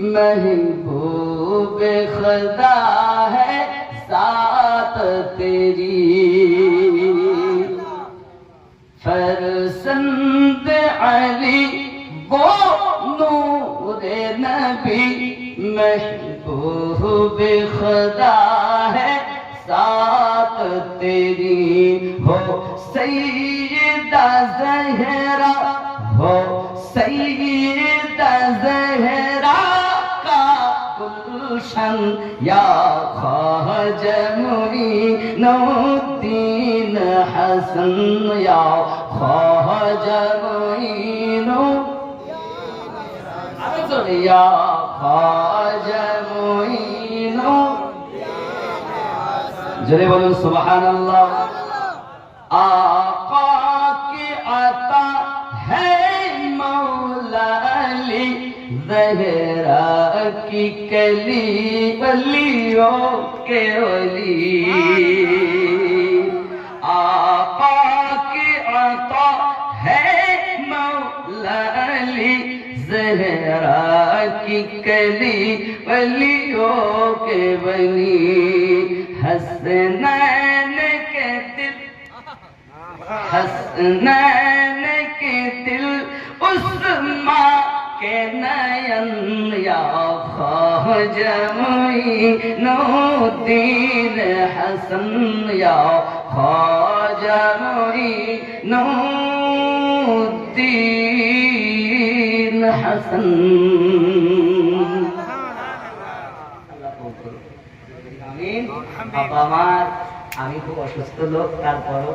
महबूब खुदा है साथ तेरी। फरसंद अली वो नूरे नबी महबूब खुदा है साथ तेरी। हो सैयदा ज़हरा हो सैयदा ज़हरा का गुलशन या ख्वाजा मुईनुद्दीन हसन या ख्वाजा मुईनुद्दीन या ख्वाजा मुईनुद्दीन। जरे बोलूं सुभान अल्लाह। आका की अता है मौला अली ज़हरा की कली वलियों के वली। आका की अता है मौला अली ज़हरा की कली वलियों के वली। हसनैन के दिल हसनैन के दिल उस माँ के नयन या ख्वाजा मुईनुद्दीन हसन या ख्वाजा मुईनुद्दीन हसन। আমিন। বাবা আমার আমি খুব অসুস্থ লোক, তারপরও